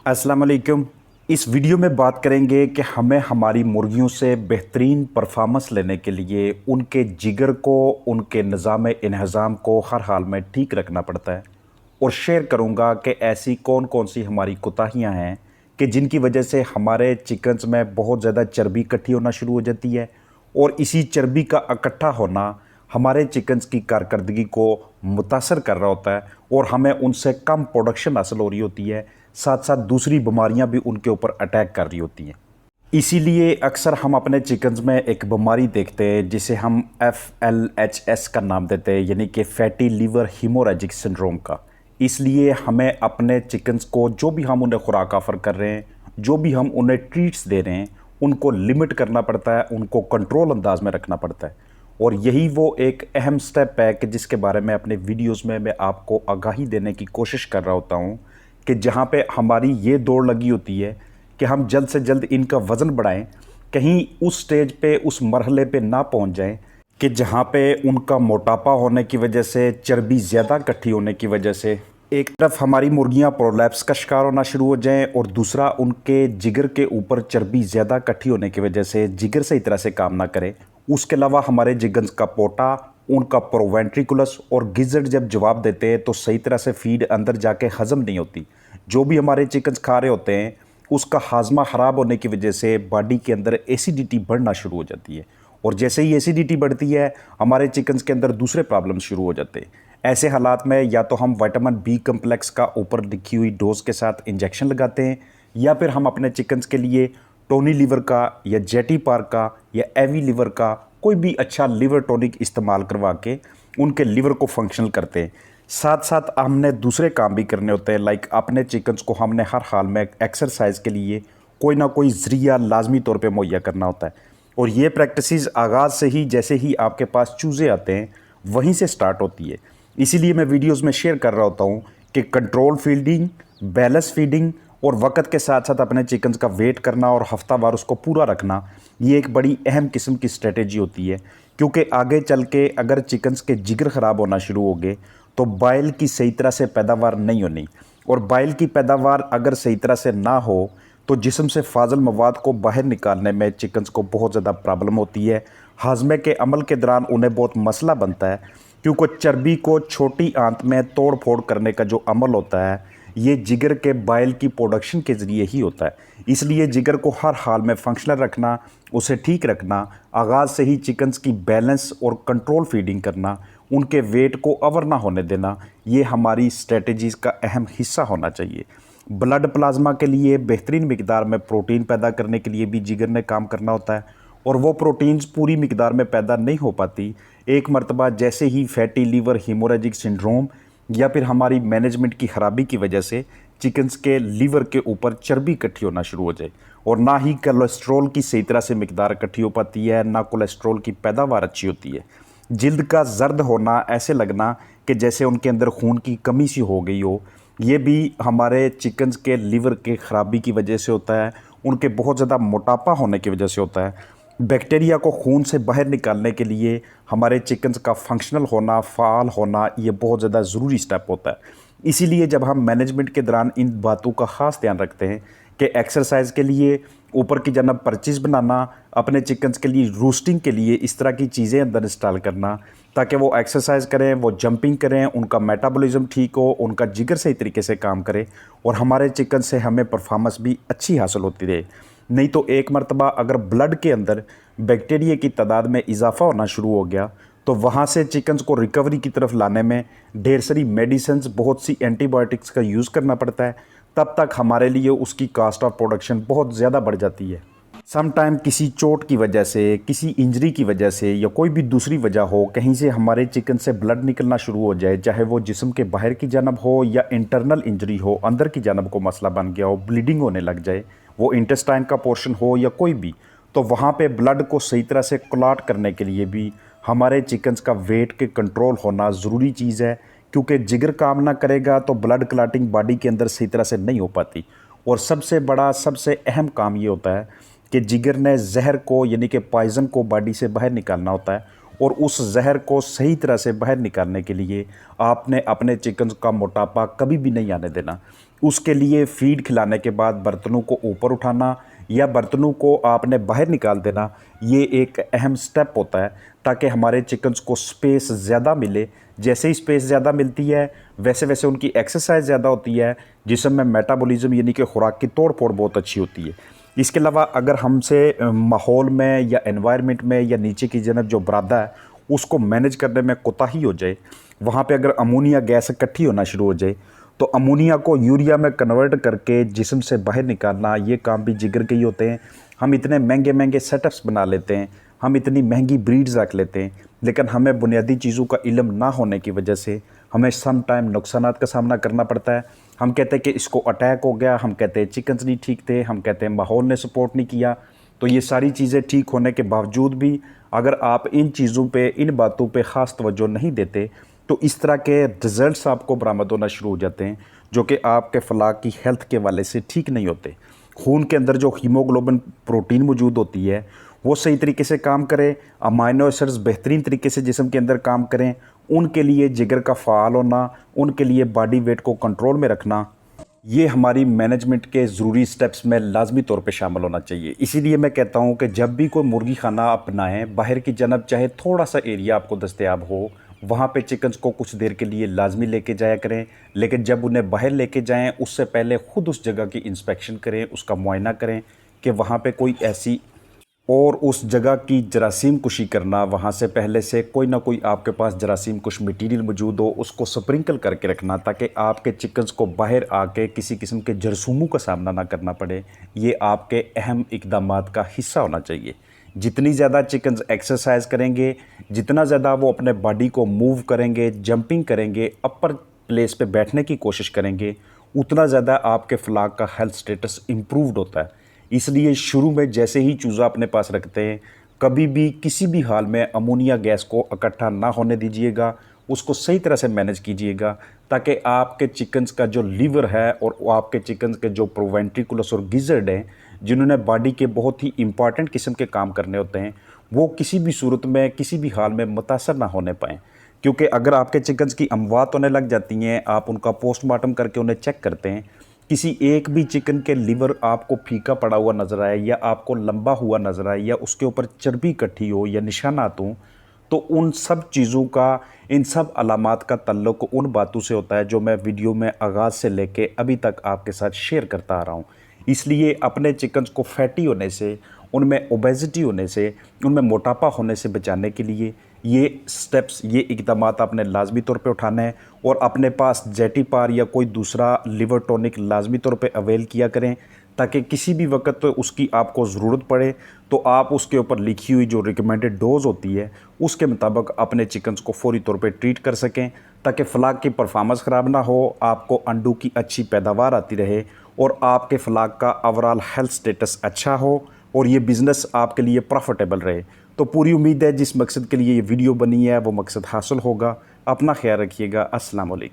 अस्सलाम वालेकुम। इस वीडियो में बात करेंगे कि हमें हमारी मुर्गियों से बेहतरीन परफॉर्मेंस लेने के लिए उनके जिगर को, उनके निज़ाम इन्हज़ाम को हर हाल में ठीक रखना पड़ता है। और शेयर करूंगा कि ऐसी कौन कौन सी हमारी कोताहियां हैं कि जिनकी वजह से हमारे चिकन्स में बहुत ज़्यादा चर्बी इकट्ठी होना शुरू हो जाती है, और इसी चर्बी का इकट्ठा होना हमारे चिकन्स की कारकर्दगी को मुतासर कर रहा होता है और हमें उनसे कम प्रोडक्शन हासिल हो रही होती है। साथ साथ दूसरी बीमारियां भी उनके ऊपर अटैक कर रही होती हैं। इसीलिए अक्सर हम अपने चिकन्स में एक बीमारी देखते हैं जिसे हम FLHS का नाम देते हैं, यानी कि फैटी लीवर हीमोरेजिक सिंड्रोम का। इसलिए हमें अपने चिकन्स को, जो भी हम उन्हें खुराक ऑफ़र कर रहे हैं, जो भी हम उन्हें ट्रीट्स दे रहे हैं, उनको लिमिट करना पड़ता है, उनको कंट्रोल अंदाज में रखना पड़ता है। और यही वो एक अहम स्टेप है कि जिसके बारे में अपने वीडियोस में मैं आपको आगाही देने की कोशिश कर रहा होता हूँ कि जहाँ पे हमारी ये दौड़ लगी होती है कि हम जल्द से जल्द इनका वज़न बढ़ाएं, कहीं उस स्टेज पे, उस मरहले पे ना पहुँच जाएं कि जहाँ पे उनका मोटापा होने की वजह से, चर्बी ज़्यादा इकट्ठी होने की वजह से एक तरफ हमारी मुर्गियां प्रोलैप्स का शिकार होना शुरू हो जाएं और दूसरा उनके जिगर के ऊपर चर्बी ज़्यादा इकट्ठी होने की वजह से जिगर सही तरह से काम ना करे। उसके अलावा हमारे जिगन्स का पोटा, उनका प्रोवेंट्रिकुलस और गिज़र्ड जब जवाब देते हैं तो सही तरह से फीड अंदर जाके हज़म नहीं होती। जो भी हमारे चिकन्स खा रहे होते हैं उसका हाजमा ख़राब होने की वजह से बॉडी के अंदर एसिडिटी बढ़ना शुरू हो जाती है, और जैसे ही एसिडिटी बढ़ती है हमारे चिकन्स के अंदर दूसरे प्रॉब्लम शुरू हो जाते हैं। ऐसे हालात में या तो हम विटामिन बी कम्प्लेक्स का ऊपर लिखी हुई डोज के साथ इंजेक्शन लगाते हैं, या फिर हम अपने चिकन्स के लिए टोनी लीवर का या जेटी पार का या एवी लीवर का कोई भी अच्छा लीवर टॉनिक इस्तेमाल करवा के उनके लीवर को फंक्शनल करते हैं। साथ साथ हमने दूसरे काम भी करने होते हैं, लाइक अपने चिकन्स को हमने हर हाल में एक्सरसाइज के लिए कोई ना कोई ज़रिया लाजमी तौर पे मुहैया करना होता है। और ये प्रैक्टिसेस आगाज़ से ही, जैसे ही आपके पास चूज़े आते हैं वहीं से स्टार्ट होती है। इसीलिए मैं वीडियोस में शेयर कर रहा होता हूँ कि कंट्रोल फीडिंग, बैलेंस फीडिंग और वक्त के साथ साथ अपने चिकन्स का वेट करना और हफ्तावार उसको पूरा रखना, ये एक बड़ी अहम किस्म की स्ट्रेटेजी होती है। क्योंकि आगे चल के अगर चिकन्स के जिगर ख़राब होना शुरू हो गए तो बाइल की सही तरह से पैदावार नहीं होनी, और बाइल की पैदावार अगर सही तरह से ना हो तो जिस्म से फाजल मवाद को बाहर निकालने में चिकन्स को बहुत ज़्यादा प्रॉब्लम होती है। हाजमे के अमल के दौरान उन्हें बहुत मसला बनता है, क्योंकि चर्बी को छोटी आंत में तोड़ फोड़ करने का जो अमल होता है ये जिगर के बाइल की प्रोडक्शन के ज़रिए ही होता है। इसलिए जिगर को हर हाल में फंक्शनल रखना, उसे ठीक रखना, आगाज़ से ही चिकन्स की बैलेंस और कंट्रोल फीडिंग करना, उनके वेट को ओवर ना होने देना, ये हमारी स्ट्रेटजीज़ का अहम हिस्सा होना चाहिए। ब्लड प्लाज्मा के लिए बेहतरीन मिकदार में प्रोटीन पैदा करने के लिए भी जिगर ने काम करना होता है, और वो प्रोटीन्स पूरी मिकदार में पैदा नहीं हो पाती। एक मरतबा जैसे ही फैटी लीवर हीमोरेजिक सिंड्रोम या फिर हमारी मैनेजमेंट की ख़राबी की वजह से चिकन्स के लीवर के ऊपर चर्बी इकट्ठी होना शुरू हो जाए, और ना ही कोलेस्ट्रॉल की सही तरह से मिकदार इकट्ठी हो पाती है, ना कोलेस्ट्रॉल की पैदावार अच्छी होती है। जिल्द का जर्द होना, ऐसे लगना कि जैसे उनके अंदर खून की कमी सी हो गई हो, ये भी हमारे चिकन्स के लीवर के ख़राबी की वजह से होता है। उनके बहुत ज़्यादा मोटापा होने की वजह से होता है। बैक्टीरिया को खून से बाहर निकालने के लिए हमारे चिकन्स का फंक्शनल होना, फ़ाल होना, ये बहुत ज़्यादा ज़रूरी स्टेप होता है। इसीलिए जब हम मैनेजमेंट के दौरान इन बातों का ख़ास ध्यान रखते हैं कि एक्सरसाइज के लिए ऊपर की जानब परचेज बनाना, अपने चिकन्स के लिए रूस्टिंग के लिए इस तरह की चीज़ें अंदर इंस्टॉल करना, ताकि वो एक्सरसाइज करें, वो जंपिंग करें, उनका मेटाबॉलिज्म ठीक हो, उनका जिगर सही तरीके से काम करे, और हमारे चिकन से हमें परफॉर्मेंस भी अच्छी हासिल होती रहे। नहीं तो एक मरतबा अगर ब्लड के अंदर बैक्टीरिया की तादाद में इजाफा होना शुरू हो गया तो वहाँ से चिकन्स को रिकवरी की तरफ लाने में ढेर सारी मेडिसिन्स, बहुत सी एंटीबायोटिक्स का यूज़ करना पड़ता है। तब तक हमारे लिए उसकी कास्ट ऑफ प्रोडक्शन बहुत ज़्यादा बढ़ जाती है। सम टाइम किसी चोट की वजह से, किसी इंजरी की वजह से या कोई भी दूसरी वजह हो, कहीं से हमारे चिकन से ब्लड निकलना शुरू हो जाए, चाहे वो जिस्म के बाहर की जानब हो या इंटरनल इंजरी हो, अंदर की जानब को मसला बन गया हो, ब्लीडिंग होने लग जाए, वो इंटेस्टाइन का पोर्शन हो या कोई भी, तो वहाँ पे ब्लड को सही तरह से क्लॉट करने के लिए भी हमारे चिकन्स का वेट के कंट्रोल होना ज़रूरी चीज़ है। क्योंकि जिगर काम ना करेगा तो ब्लड क्लॉटिंग बॉडी के अंदर सही तरह से नहीं हो पाती। और सबसे बड़ा, सबसे अहम काम ये होता है कि जिगर ने जहर को, यानी कि पॉइज़न को बॉडी से बाहर निकालना होता है, और उस जहर को सही तरह से बाहर निकालने के लिए आपने अपने चिकन का मोटापा कभी भी नहीं आने देना। उसके लिए फीड खिलाने के बाद बर्तनों को ऊपर उठाना या बर्तनों को आपने बाहर निकाल देना, ये एक अहम स्टेप होता है ताकि हमारे चिकन्स को स्पेस ज़्यादा मिले। जैसे ही स्पेस ज़्यादा मिलती है वैसे वैसे उनकी एक्सरसाइज ज़्यादा होती है, जिसमें मेटाबॉलिज्म यानी कि खुराक की तोड़ फोड़ बहुत अच्छी होती है। इसके अलावा अगर हमसे माहौल में या एनवायरनमेंट में या नीचे की जनब जो बरादा है उसको मैनेज करने में कोताही हो जाए, वहाँ पे अगर अमोनिया गैस इकट्ठी होना शुरू हो जाए तो अमोनिया को यूरिया में कन्वर्ट करके जिस्म से बाहर निकालना, ये काम भी जिगर के ही होते हैं। हम इतने महंगे महंगे सेटअप्स बना लेते हैं, हम इतनी महंगी ब्रीड्स रख लेते हैं, लेकिन हमें बुनियादी चीज़ों का इल्म ना होने की वजह से हमें सम टाइम नुकसानात का सामना करना पड़ता है। हम कहते हैं कि इसको अटैक हो गया, हम कहते हैं चिकन्स नहीं ठीक थे, हम कहते हैं माहौल ने सपोर्ट नहीं किया। तो ये सारी चीज़ें ठीक होने के बावजूद भी अगर आप इन चीज़ों पे, इन बातों पे ख़ास तवज्जो नहीं देते तो इस तरह के रिज़ल्ट्स आपको बरामद होना शुरू हो जाते हैं जो कि आपके फलाक की हेल्थ के वाले से ठीक नहीं होते। खून के अंदर जो हीमोग्लोबिन प्रोटीन मौजूद होती है वो सही तरीके से काम करे, अमाइनो एसिड्स बेहतरीन तरीके से जिस्म के अंदर काम करें, उनके लिए जिगर का फ़ाल होना, उनके लिए बॉडी वेट को कंट्रोल में रखना, ये हमारी मैनेजमेंट के ज़रूरी स्टेप्स में लाजमी तौर पे शामिल होना चाहिए। इसीलिए मैं कहता हूँ कि जब भी कोई मुर्गी खाना अपनाएं, बाहर की जनब चाहे थोड़ा सा एरिया आपको दस्तयाब हो, वहाँ पे चिकन्स को कुछ देर के लिए लाजमी लेके जाया करें। लेकिन जब उन्हें बाहर लेके जाएं उससे पहले ख़ुद उस जगह की इंस्पेक्शन करें, उसका मुआयना करें कि वहाँ पे कोई ऐसी, और उस जगह की जरासीम कुशी करना, वहाँ से पहले से कोई ना कोई आपके पास जरासीम कुश मटीरियल मौजूद हो, उसको स्प्रिंकल करके रखना ताकि आपके चिकन्स को बाहर आके किसी किस्म के जरसूमों का सामना ना करना पड़े। ये आपके अहम इक़दामात का हिस्सा होना चाहिए। जितनी ज़्यादा चिकन्स एक्सरसाइज करेंगे, जितना ज़्यादा वो अपने बॉडी को मूव करेंगे, जंपिंग करेंगे, अपर प्लेस पे बैठने की कोशिश करेंगे, उतना ज़्यादा आपके फ्लाक का हेल्थ स्टेटस इम्प्रूव्ड होता है। इसलिए शुरू में जैसे ही चूज़ा अपने पास रखते हैं, कभी भी किसी भी हाल में अमोनिया गैस को इकट्ठा ना होने दीजिएगा, उसको सही तरह से मैनेज कीजिएगा ताकि आपके चिकन्स का जो लीवर है और आपके चिकन्स के जो प्रोवेंट्रिकुलस और गिज़र्ड हैं, जिन्होंने बॉडी के बहुत ही इंपॉर्टेंट किस्म के काम करने होते हैं, वो किसी भी सूरत में, किसी भी हाल में मुतासर ना होने पाएँ। क्योंकि अगर आपके चिकन्स की अमवात होने लग जाती हैं, आप उनका पोस्टमार्टम करके उन्हें चेक करते हैं, किसी एक भी चिकन के लिवर आपको फीका पड़ा हुआ नज़र आए या आपको लंबा हुआ नज़र आए या उसके ऊपर चर्बी इकट्ठी हो या निशानात हों, तो उन सब चीज़ों का, इन सब अलामात का तल्लुक़ उन बातों से होता है जो मैं वीडियो में आगाज़ से लेके अभी तक आपके साथ शेयर करता आ रहा हूँ। इसलिए अपने चिकन्स को फैटी होने से, उनमें ओबेसिटी होने से, उनमें मोटापा होने से बचाने के लिए ये स्टेप्स, ये इक़दामात आपने लाजमी तौर पे उठाना है और अपने पास जेटिपार या कोई दूसरा लिवर टॉनिक लाजमी तौर पे अवेल किया करें ताकि किसी भी वक्त उसकी आपको ज़रूरत पड़े तो आप उसके ऊपर लिखी हुई जो रिकमेंडेड डोज़ होती है उसके मुताबिक अपने चिकन्स को फौरी तौर पे ट्रीट कर सकें ताकि फ्लाक की परफॉर्मेंस ख़राब ना हो, आपको अंडों की अच्छी पैदावार आती रहे और आपके फ्लाक का ओवरऑल हेल्थ स्टेटस अच्छा हो और ये बिज़नेस आपके लिए प्रॉफिटेबल रहे। तो पूरी उम्मीद है जिस मकसद के लिए ये वीडियो बनी है वो मकसद हासिल होगा। अपना ख्याल रखिएगा। अस्सलाम वालेकुम।